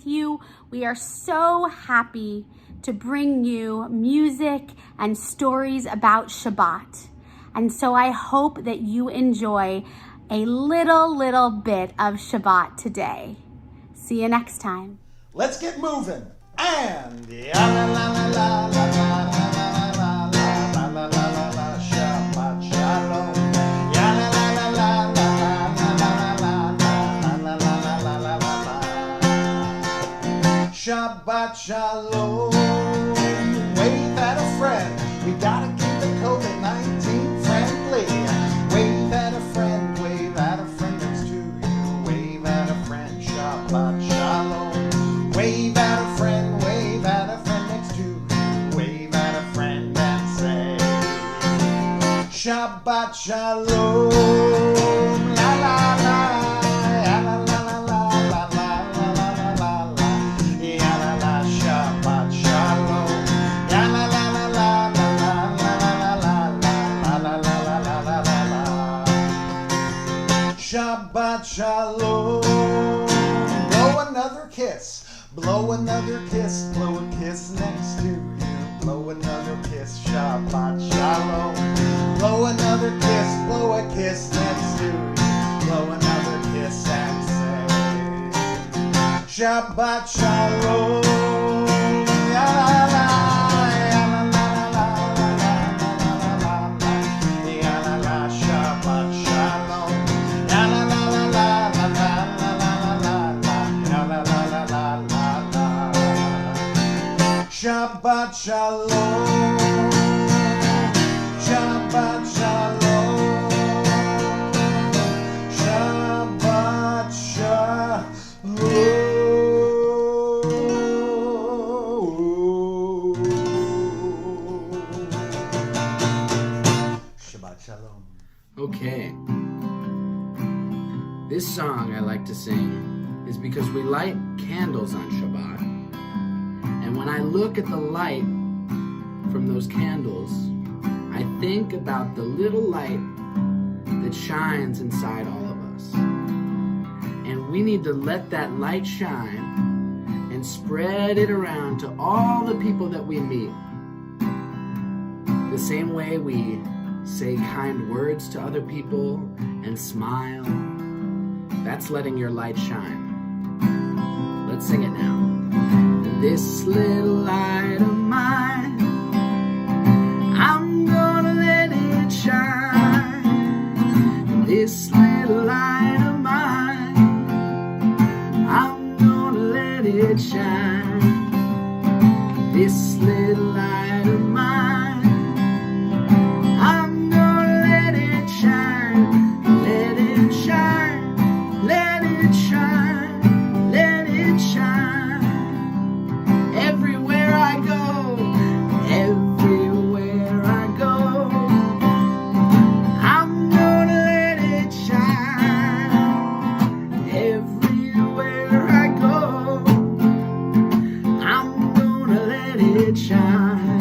with you. We are so happy to bring you music and stories about Shabbat. And so I hope that you enjoy a little bit of Shabbat today. See you next time. Let's get moving. And ya la la la la la la la la la la la la Shabbat Shalom. Ya la la la la la la la la la la la. Shabbat Shalom. Wave at a friend. We gotta keep the COVID-19 friendly. Wave at a friend. Wave at a friend next to you. Wave at a friend. Shabbat Shalom. Wave at a friend. Wave at a friend next to you. Wave at a friend and say Shabbat Shalom. La la la. La la la la la la la la la. Ya la la Shabbat Shalom. Ya la la la la la la la la la la la. Shabbat Shalom. Blow another kiss. Blow another kiss. Blow a kiss next to you. Blow another kiss. Shabbat Shalom. Blow another kiss. Blow a kiss next to you. Blow another kiss and say Shabbat Shalom. Ya la la. Ya la la la la la la la. Ya la la Shabbat Shalom. Ya la la la la la la la la la. Ya la la la la la la. Shabbat Shalom. Shabbat Shalom. Shabbat Shalom. Shabbat Shalom. Okay. This song I like to sing is because we light candles on Shabbat. And when I look at the light from those candles, I think about the little light that shines inside all of us. And we need to let that light shine and spread it around to all the people that we meet. The same way we say kind words to other people and smile, that's letting your light shine. Let's sing it now. This little light of mine, I'm gonna let it shine. This little light of mine, I'm gonna let it shine. This little light of mine, I'm gonna let it shine. Let it shine, let it shine, let it shine. Everywhere I go, everywhere I go, I'm gonna let it shine. Everywhere I go, I'm gonna let it shine.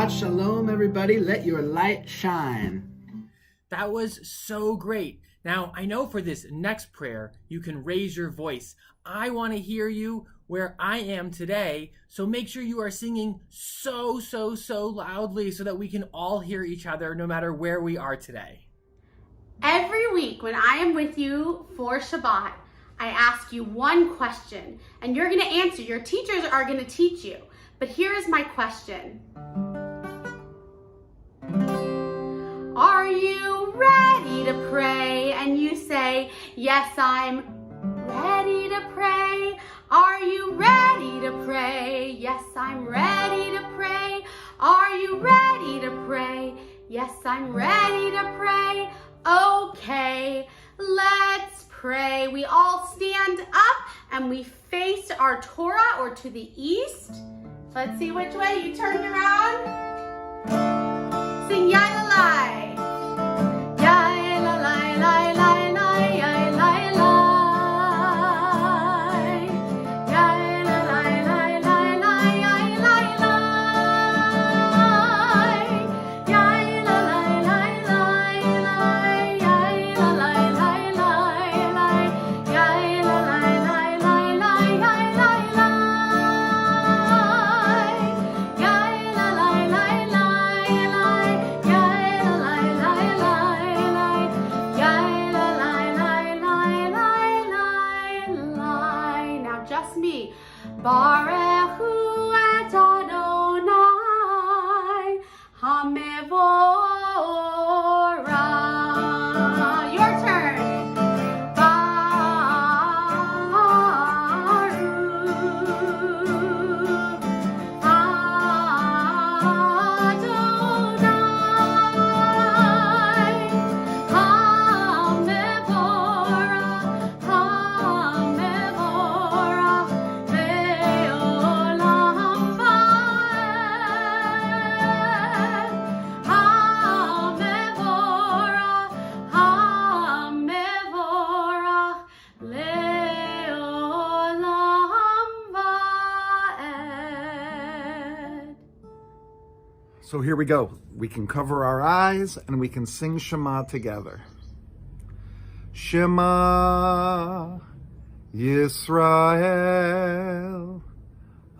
Shabbat Shalom, everybody. Let your light shine. That was so great. Now, I know for this next prayer, you can raise your voice. I want to hear you where I am today, so make sure you are singing so loudly so that we can all hear each other no matter where we are today. Every week when I am with you for Shabbat, I ask you one question, and you're going to answer. Your teachers are going to teach you. But here is my question. Are you ready to pray? And you say, yes, I'm ready to pray. Are you ready to pray? Yes, I'm ready to pray. Are you ready to pray? Yes, I'm ready to pray. Okay, let's pray. We all stand up and we face our Torah or to the east. Let's see which way you turned around. Sing Yai-la-lai. Baruch Hu et Adonai HaMevorah. Your turn. Baruch Adonai HaMevorah. So here we go. We can cover our eyes and we can sing Shema together. Shema Yisrael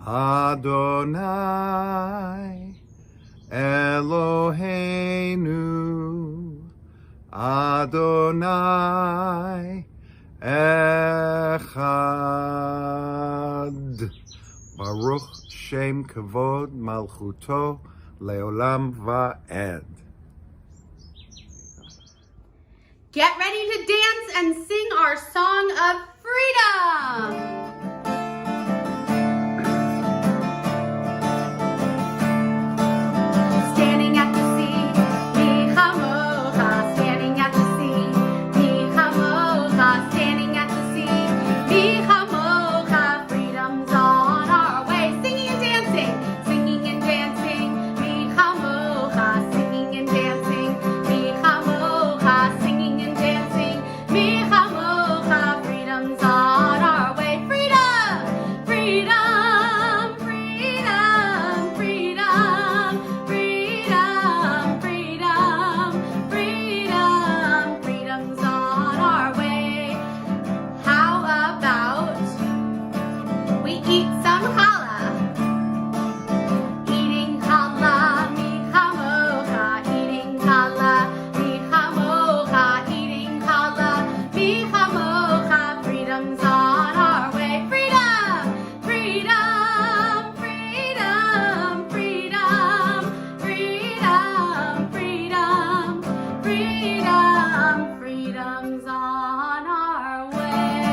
Adonai Eloheinu Adonai Echad Baruch Shem Kavod Malchuto Leolam Va'ed. Get ready to dance and sing our song of freedom. Standing at the sea, mi chamocha. Standing at the sea, mi chamocha. Standing at the sea, mi chamocha. Freedom's on our way. Singing and dancing, singing and dancing. Mi chamocha, singing and dancing. Mi chamocha, singing and dancing. Mi chamocha, freedom's on our way. Freedom, freedom, freedom, freedom, freedom, freedom, freedom, freedom's on our way. How about we eat some challah? Eating challah, mi chamocha. Eating challah, mi chamocha. Eating challah, mi chamocha. Freedom's on our way. Freedom, freedom, freedom, freedom, freedom, freedom, freedom, freedom's on our way.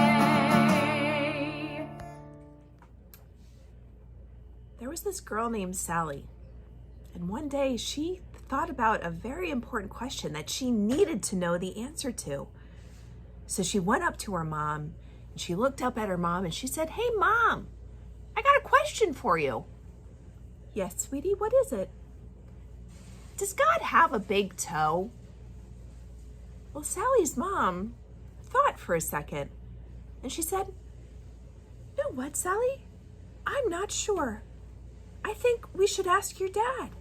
There was this girl named Sally, and one day she thought about a very important question that she needed to know the answer to. So she went up to her mom, and she looked up at her mom, and she said, "Hey, Mom, I got a question for you." "Yes, sweetie, what is it?" "Does God have a big toe?" Well, Sally's mom thought for a second, and she said, "You know what, Sally? I'm not sure. I think we should ask your dad."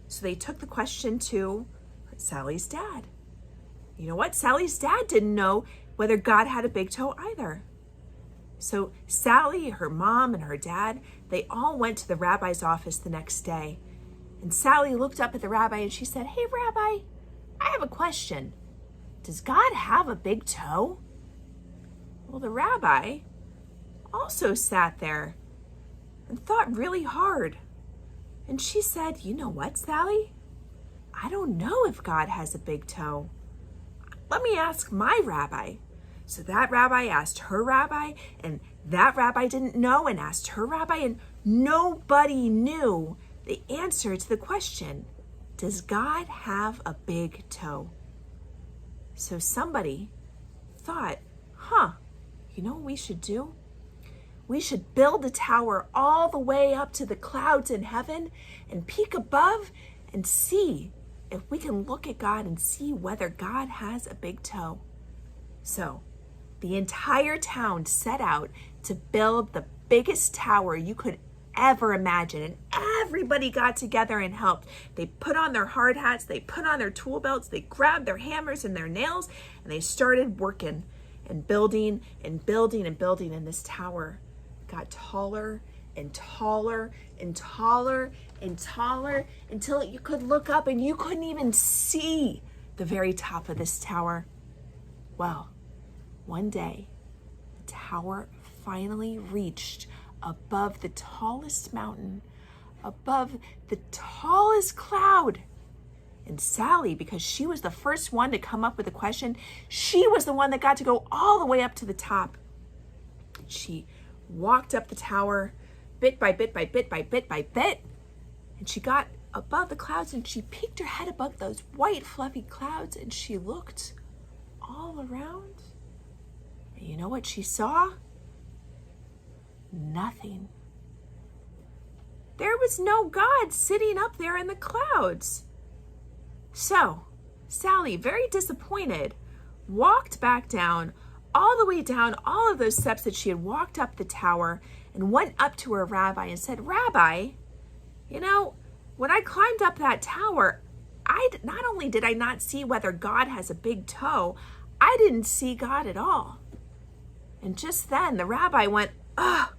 So they took the question to Sally's dad. You know what? Sally's dad didn't know whether God had a big toe either. So Sally, her mom, and her dad, they all went to the rabbi's office the next day. And Sally looked up at the rabbi and she said, "Hey, Rabbi, I have a question. Does God have a big toe?" Well, the rabbi also sat there and thought really hard. And she said, "You know what, Sally? I don't know if God has a big toe. Let me ask my rabbi." So that rabbi asked her rabbi, and that rabbi didn't know and asked her rabbi, and nobody knew the answer to the question, does God have a big toe? So somebody thought, you know what we should do? We should build a tower all the way up to the clouds in heaven and peek above and see if we can look at God and see whether God has a big toe. So the entire town set out to build the biggest tower you could ever imagine, and everybody got together and helped. They put on their hard hats, they put on their tool belts, they grabbed their hammers and their nails, and they started working and building and building and building, and this tower got taller and taller and taller and taller until you could look up and you couldn't even see the very top of this tower. Well, one day, the tower finally reached above the tallest mountain, above the tallest cloud. And Sally, because she was the first one to come up with a question, she was the one that got to go all the way up to the top. She walked up the tower bit by bit by bit by bit by bit, and she got above the clouds and she peeked her head above those white fluffy clouds and she looked all around. And you know what she saw? Nothing. There was no God sitting up there in the clouds. So Sally, very disappointed, walked back down, all the way down all of those steps that she had walked up the tower, and went up to her rabbi and said, "Rabbi, you know, when I climbed up that tower, not only did I not see whether God has a big toe, I didn't see God at all." And just then the rabbi went, "Ugh,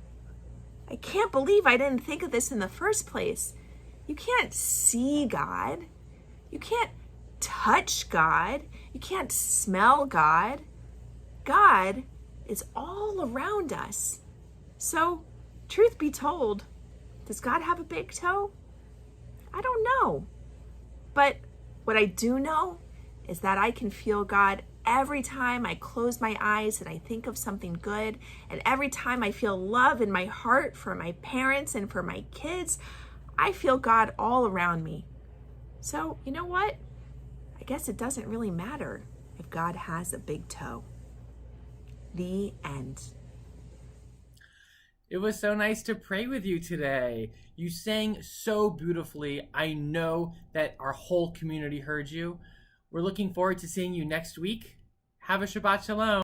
I can't believe I didn't think of this in the first place. You can't see God. You can't touch God. You can't smell God. God is all around us. So, truth be told, does God have a big toe? I don't know. But what I do know is that I can feel God every time I close my eyes and I think of something good, and every time I feel love in my heart for my parents and for my kids, I feel God all around me. So, you know what? I guess it doesn't really matter if God has a big toe. The end. It was so nice to pray with you today. You sang so beautifully. I know that our whole community heard you. We're looking forward to seeing you next week. Have a Shabbat Shalom.